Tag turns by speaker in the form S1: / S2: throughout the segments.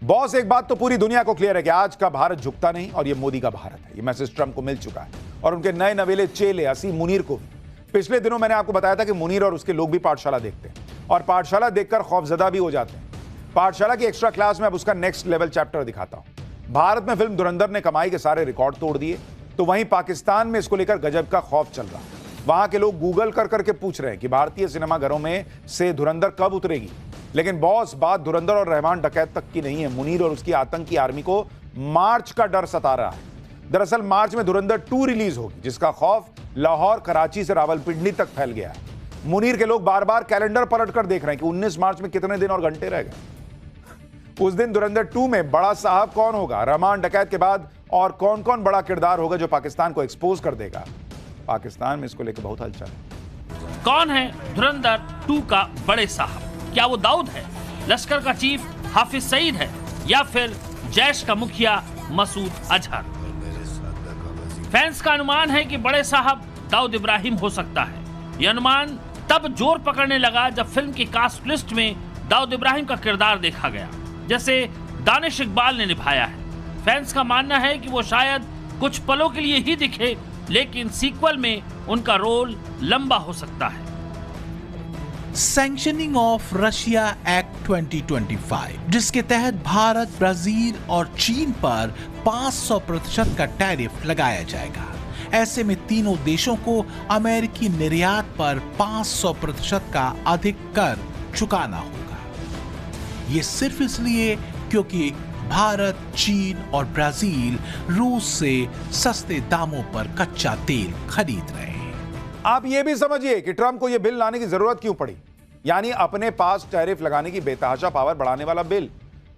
S1: Boss, एक बात तो पूरी दुनिया को क्लियर है कि आज का भारत झुकता नहीं और ये मोदी का भारत है। ये मैसेज ट्रंप को मिल चुका है और उनके नए नवेले चेले असीम मुनीर को भी। पिछले दिनों मैंने आपको बताया था कि मुनीर और उसके लोग भी पाठशाला देखते हैं और पाठशाला देखकर खौफजदा भी हो जाते हैं। पाठशाला की एक्स्ट्रा क्लास में अब उसका नेक्स्ट लेवल चैप्टर दिखाता हूं। भारत में फिल्म धुरंधर ने कमाई के सारे रिकॉर्ड तोड़ दिए, तो वहीं पाकिस्तान में इसको लेकर गजब का खौफ चल रहा है। वहां के लोग गूगल कर करके पूछ रहे हैं कि भारतीय सिनेमाघरों में से धुरंधर कब उतरेगी। लेकिन बॉस, बात धुरंधर और रहमान डकैत तक की नहीं है। मुनीर और उसकी आतंकी आर्मी को मार्च का डर सता रहा है। दरअसल मार्च में धुरंधर 2 रिलीज होगी, जिसका खौफ लाहौर, कराची से रावलपिंडी तक फैल गया है। मुनीर के लोग बार बार कैलेंडर पलट कर देख रहे हैं कि 19 मार्च में कितने दिन और घंटे रह गए। उस दिन धुरंधर 2 में बड़ा साहब कौन होगा, रहमान डकैत के बाद और कौन कौन बड़ा किरदार होगा जो पाकिस्तान को एक्सपोज कर देगा। पाकिस्तान में इसको लेकर बहुत हलचल है।
S2: कौन है धुरंधर 2 का बड़े साहब? क्या वो दाऊद है, लश्कर का चीफ हाफिज सईद है, या फिर जैश का मुखिया मसूद अजहर? फैंस का अनुमान है कि बड़े साहब दाऊद इब्राहिम हो सकता है। यह अनुमान तब जोर पकड़ने लगा जब फिल्म की कास्ट लिस्ट में दाऊद इब्राहिम का किरदार देखा गया, जैसे दानिश इकबाल ने निभाया है। फैंस का मानना है कि वो शायद कुछ पलों के लिए ही दिखे, लेकिन सीक्वल में उनका रोल लंबा हो सकता है।
S3: सैंक्शनिंग ऑफ रशिया एक्ट 2025, जिसके तहत भारत, ब्राजील और चीन पर 500% का टैरिफ लगाया जाएगा। ऐसे में तीनों देशों को अमेरिकी निर्यात पर 500% का अधिक कर चुकाना होगा। ये सिर्फ इसलिए क्योंकि भारत, चीन और ब्राजील रूस से सस्ते दामों पर कच्चा तेल खरीद रहे हैं।
S1: आप ये भी समझिए कि ट्रंप को यह बिल लाने की जरूरत क्यों पड़ी, यानी अपने पास टैरिफ लगाने की बेतहाशा पावर बढ़ाने वाला बिल।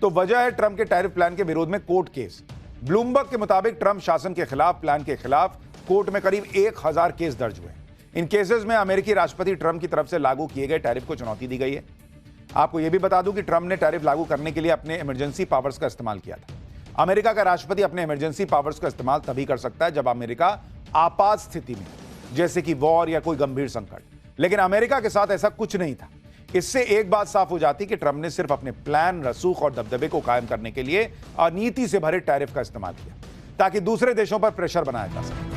S1: तो वजह है ट्रंप के टैरिफ प्लान के विरोध में कोर्ट केस। ब्लूमबर्ग के मुताबिक ट्रंप शासन के खिलाफ प्लान के खिलाफ कोर्ट में करीब 1000 केस दर्ज हुए। इन केसेस में अमेरिकी राष्ट्रपति ट्रंप की तरफ से लागू किए गए टैरिफ को चुनौती दी गई है। आपको यह भी बता दूं कि ट्रंप ने टैरिफ लागू करने के लिए अपने इमरजेंसी पावर्स का इस्तेमाल किया था। अमेरिका का राष्ट्रपति अपने इमरजेंसी पावर्स का इस्तेमाल तभी कर सकता है जब अमेरिका आपात स्थिति में, जैसे कि वॉर या कोई गंभीर संकट। लेकिन अमेरिका के साथ ऐसा कुछ नहीं था। इससे एक बात साफ हो जाती कि ट्रंप ने सिर्फ अपने प्लान, रसूख और दबदबे को कायम करने के लिए अनीति से भरे टैरिफ का इस्तेमाल किया, ताकि दूसरे देशों पर प्रेशर बनाया जा सके।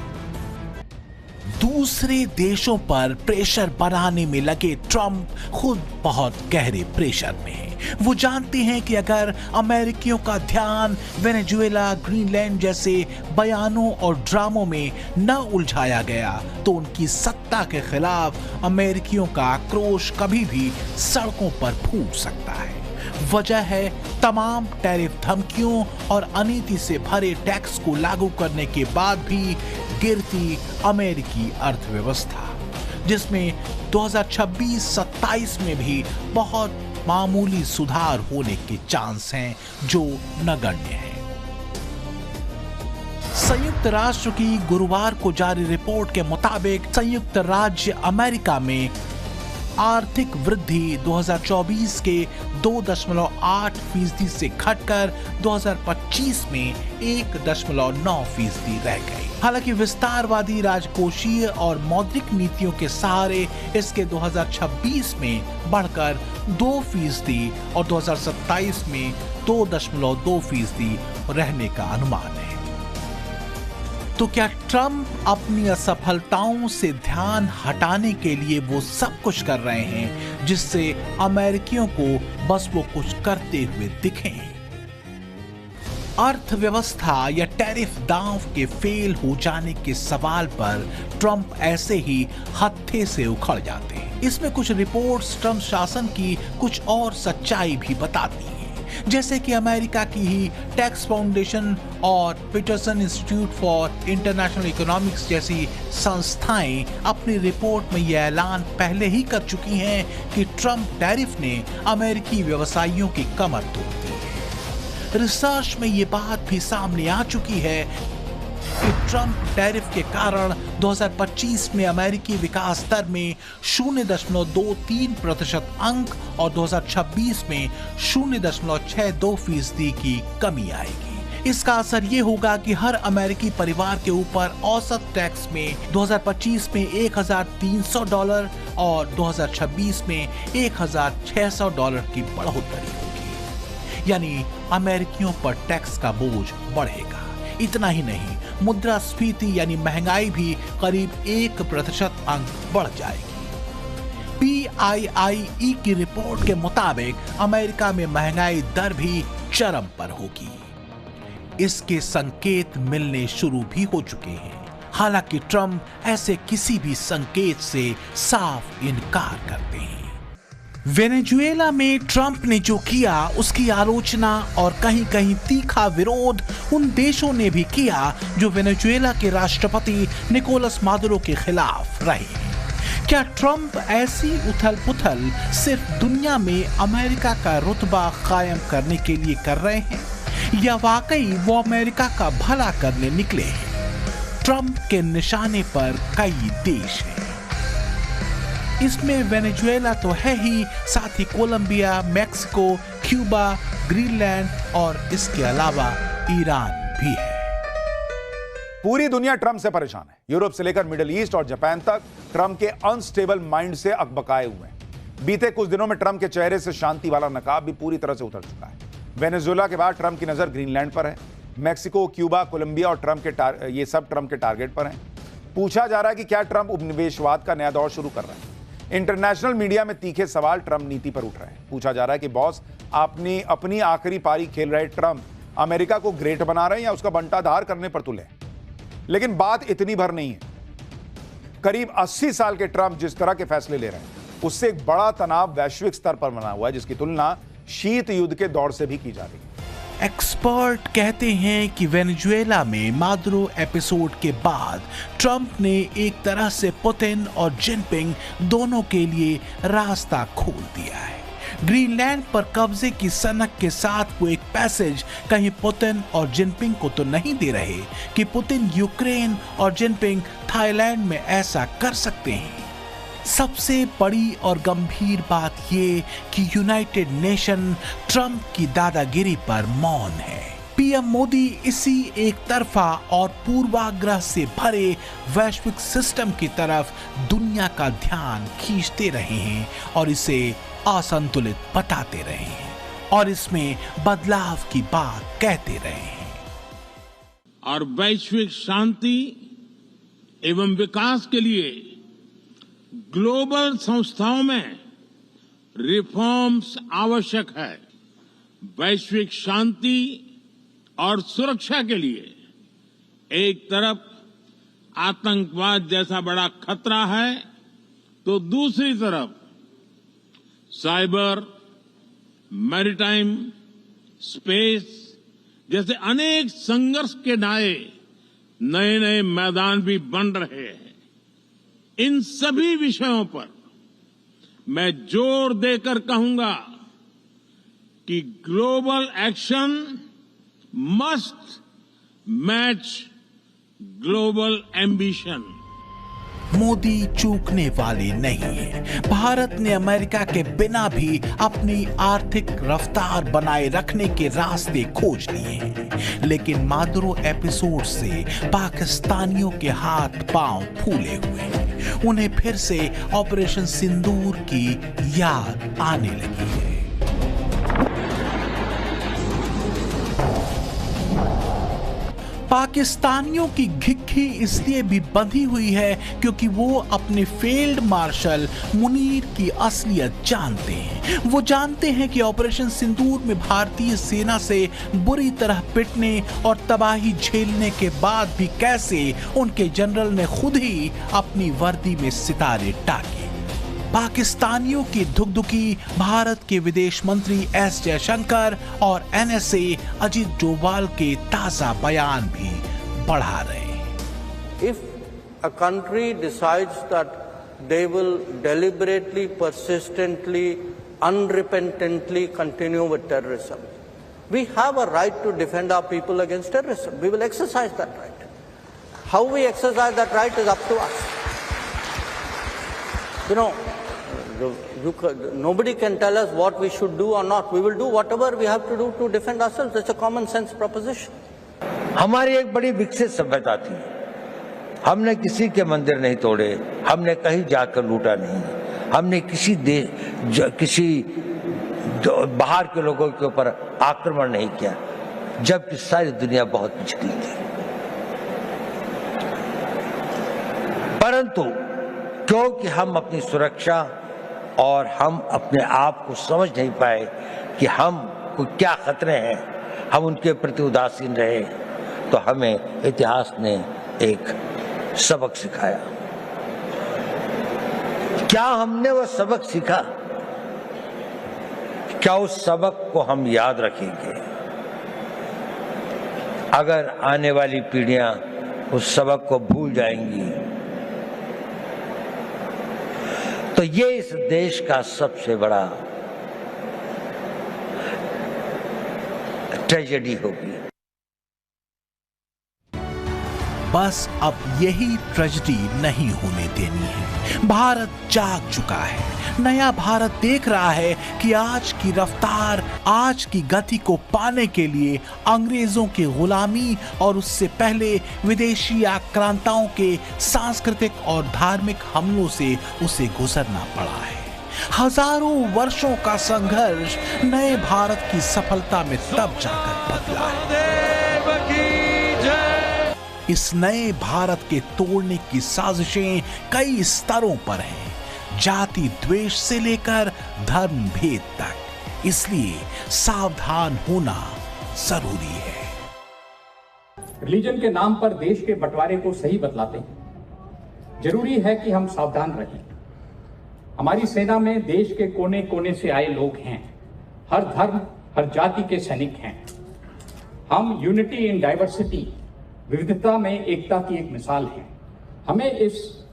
S3: दूसरे देशों पर प्रेशर बनाने में लगे ट्रंप खुद बहुत गहरे प्रेशर में हैं। वो जानते हैं कि अगर अमेरिकियों का ध्यान वेनेजुएला, ग्रीनलैंड जैसे बयानों और ड्रामों में न उलझाया गया तो उनकी सत्ता के खिलाफ अमेरिकियों का आक्रोश कभी भी सड़कों पर फूट सकता है। वजह है तमाम टैरिफ धमकियों और अनीति से भरे टैक्स को लागू करने के बाद भी गिरती अमेरिकी अर्थव्यवस्था, जिसमें 2026-27 में भी बहुत मामूली सुधार होने के चांस हैं जो नगण्य हैं। संयुक्त राष्ट्र की गुरुवार को जारी रिपोर्ट के मुताबिक संयुक्त राज्य अमेरिका में आर्थिक वृद्धि 2024 के 2.8% से घटकर 2025 में 1.9% रह गई। हालांकि विस्तारवादी राजकोषीय और मौद्रिक नीतियों के सहारे इसके 2026 में बढ़कर 2% और 2027 में 2.2% रहने का अनुमान है। तो क्या ट्रंप अपनी असफलताओं से ध्यान हटाने के लिए वो सब कुछ कर रहे हैं जिससे अमेरिकियों को बस वो कुछ करते हुए दिखें? अर्थव्यवस्था या टैरिफ दांव के फेल हो जाने के सवाल पर ट्रंप ऐसे ही हत्थे से उखड़ जाते हैं। इसमें कुछ रिपोर्ट्स ट्रंप शासन की कुछ और सच्चाई भी बताती हैं, जैसे कि अमेरिका की ही टैक्स फाउंडेशन और Peterson Institute for International Economics जैसी संस्थाएं अपनी रिपोर्ट में यह ऐलान पहले ही कर चुकी हैं कि ट्रंप टैरिफ ने अमेरिकी व्यवसायियों की कमर तोड़ दी है। रिसर्च में ये बात भी सामने आ चुकी है कि ट्रंप टैरिफ के कारण 2025 में अमेरिकी विकास दर में 0.23% अंक और 2026 में 0.62% की कमी आएगी। इसका असर ये होगा कि हर अमेरिकी परिवार के ऊपर औसत टैक्स में 2025 में $1,300 और 2026 में $1,600 की बढ़ोतरी होगी। यानी अमेरिकियों पर टैक्स का बोझ बढ़ेगा। इतना ही नहीं, मुद्रास्फीति यानी महंगाई भी करीब 1% अंक बढ़ जाएगी। PIIE की रिपोर्ट के मुताबिक अमेरिका में महंगाई दर भी चरम पर होगी। इसके संकेत मिलने शुरू भी हो चुके हैं। हालांकि ट्रंप ऐसे किसी भी संकेत से साफ इनकार करते हैं। वेनेजुएला में ट्रंप ने जो किया उसकी आलोचना और कहीं कहीं तीखा विरोध उन देशों ने भी किया जो वेनेजुएला के राष्ट्रपति निकोलस मादुरो के खिलाफ रहे। क्या ट्रंप ऐसी उथल पुथल सिर्फ दुनिया में अमेरिका का रुतबा कायम करने के लिए कर रहे हैं या वाकई वो अमेरिका का भला करने निकले हैं? ट्रंप के निशाने पर कई देश हैं। इसमें वेनेजुएला तो है ही, साथ ही कोलंबिया, मैक्सिको, क्यूबा, ग्रीनलैंड और इसके अलावा ईरान भी है।
S1: पूरी दुनिया ट्रंप से परेशान है। यूरोप से लेकर मिडिल ईस्ट और जापान तक ट्रंप के अनस्टेबल माइंड से अकबकाए हुए हैं। बीते कुछ दिनों में ट्रंप के चेहरे से शांति वाला नकाब भी पूरी तरह से उतर चुका है। वेनेजुएला के बाद ट्रंप की नजर ग्रीनलैंड पर है। मैक्सिको, क्यूबा, कोलंबिया और ये सब ट्रंप के टारगेट पर हैं। पूछा जा रहा है कि क्या ट्रंप उपनिवेशवाद का नया दौर शुरू कर रहा है। इंटरनेशनल मीडिया में तीखे सवाल ट्रंप नीति पर उठ रहे हैं। पूछा जा रहा है कि बॉस अपनी आखिरी पारी खेल रहे ट्रंप अमेरिका को ग्रेट बना रहे हैं या उसका बंटाधार करने पर तुले। लेकिन बात इतनी भर नहीं है। करीब 80 साल के ट्रंप जिस तरह के फैसले ले रहे हैं उससे एक बड़ा तनाव वैश्विक स्तर पर बना हुआ है, जिसकी तुलना शीत युद्ध के दौर से भी की जा रही है।
S3: एक्सपर्ट कहते हैं कि वेनेजुएला में मादुरो एपिसोड के बाद ट्रंप ने एक तरह से पुतिन और जिनपिंग दोनों के लिए रास्ता खोल दिया है। ग्रीनलैंड पर कब्जे की सनक के साथ वो एक पैसेज कहीं पुतिन और जिनपिंग को तो नहीं दे रहे कि पुतिन यूक्रेन और जिनपिंग थाईलैंड में ऐसा कर सकते हैं। सबसे बड़ी और गंभीर बात ये कि यूनाइटेड नेशन ट्रंप की दादागिरी पर मौन है। पीएम मोदी इसी एक तरफा और पूर्वाग्रह से भरे वैश्विक सिस्टम की तरफ दुनिया का ध्यान खींचते रहे हैं और इसे असंतुलित बताते रहे हैं और इसमें बदलाव की बात कहते रहे हैं।
S4: और वैश्विक शांति एवं विकास के लिए ग्लोबल संस्थाओं में रिफॉर्म्स आवश्यक है। वैश्विक शांति और सुरक्षा के लिए एक तरफ आतंकवाद जैसा बड़ा खतरा है तो दूसरी तरफ साइबर, मैरीटाइम, स्पेस जैसे अनेक संघर्ष के नए नए मैदान भी बन रहे हैं। इन सभी विषयों पर मैं जोर देकर कहूंगा कि global action must match global ambition.
S3: Modi चूकने वाले नहीं है। भारत ने अमेरिका के बिना भी अपनी आर्थिक रफ्तार बनाए रखने के रास्ते खोज लिए हैं, लेकिन मादुरो एपिसोड से पाकिस्तानियों के हाथ पांव फूले हुए हैं। उन्हें फिर से ऑपरेशन सिंदूर की याद आने लगी है। पाकिस्तानियों की घिघी इसलिए भी बंधी हुई है क्योंकि वो अपने फील्ड मार्शल मुनीर की असलियत जानते हैं। वो जानते हैं कि ऑपरेशन सिंदूर में भारतीय सेना से बुरी तरह पिटने और तबाही झेलने के बाद भी कैसे उनके जनरल ने खुद ही अपनी वर्दी में सितारे टाके। पाकिस्तानियों की धुकधुकी भारत के विदेश मंत्री एस जयशंकर और एनएसए अजीत डोभाल के ताजा बयान भी बढ़ा रहे हैं।
S5: If a country decides that they will deliberately, persistently, unrepentantly continue with terrorism, we have a right to defend our people against terrorism. We will exercise that right. How we exercise that right is up to us. You know, nobody can tell us what we should do or not. We will do whatever we have to do to defend ourselves. It's a common sense proposition.
S6: हमारी एक बड़ी विकसित सभ्यता थी। हमने किसी के मंदिर नहीं तोड़े, हमने कहीं जाकर लूटा नहीं, हमने किसी जो बाहर के लोगों के ऊपर आक्रमण नहीं किया, जबकि सारी दुनिया बहुत पिछड़ी थी। परंतु क्योंकि हम अपनी सुरक्षा और हम अपने आप को समझ नहीं पाए कि हम को क्या खतरे हैं, हम उनके प्रति उदासीन रहे, तो हमें इतिहास ने एक सबक सिखाया। क्या हमने वो सबक सीखा? क्या उस सबक को हम याद रखेंगे? अगर आने वाली पीढ़ियां उस सबक को भूल जाएंगी तो ये इस देश का सबसे बड़ा ट्रेजेडी होगी।
S3: बस अब यही ट्रेजेडी नहीं होने देनी है। भारत जाग चुका है। नया भारत देख रहा है कि आज की रफ्तार, आज की गति को पाने के लिए अंग्रेजों की गुलामी और उससे पहले विदेशी आक्रांताओं के सांस्कृतिक और धार्मिक हमलों से उसे गुजरना पड़ा है। हजारों वर्षों का संघर्ष नए भारत की सफलता में तब जाकर बदला है। इस नए भारत के तोड़ने की साजिशें कई स्तरों पर हैं, जाति द्वेष से लेकर धर्म भेद तक। इसलिए सावधान होना जरूरी है।
S7: रिलीजन के नाम पर देश के बंटवारे को सही बतलाते हैं। जरूरी है कि हम सावधान रहें। हमारी सेना में देश के कोने कोने से आए लोग हैं। हर धर्म, हर जाति के सैनिक हैं। हम यूनिटी इन डाइवर्सिटी, विविधता में एकता की एक मिसाल है। हमें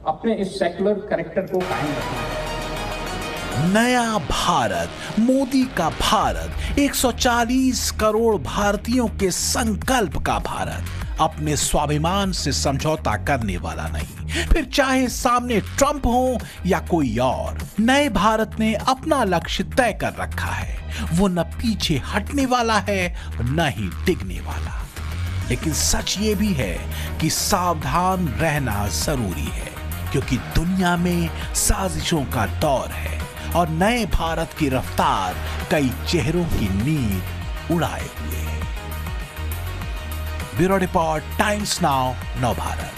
S7: अपने इस सेक्युलर कैरेक्टर को कायम रखना है।
S3: नया भारत, मोदी का भारत, 140 करोड़ भारतीयों के संकल्प का भारत, अपने स्वाभिमान से समझौता करने वाला नहीं। फिर चाहे सामने ट्रंप हो या कोई और, नए भारत ने अपना लक्ष्य तय कर रखा है। वो न पीछे हटने वाला है, न ही डिगने वाला। लेकिन सच ये भी है कि सावधान रहना जरूरी है, क्योंकि दुनिया में साजिशों का दौर है और नए भारत की रफ्तार कई चेहरों की नींद उड़ाए हुए है। ब्यूरो रिपोर्ट, टाइम्स नाउ, नव भारत।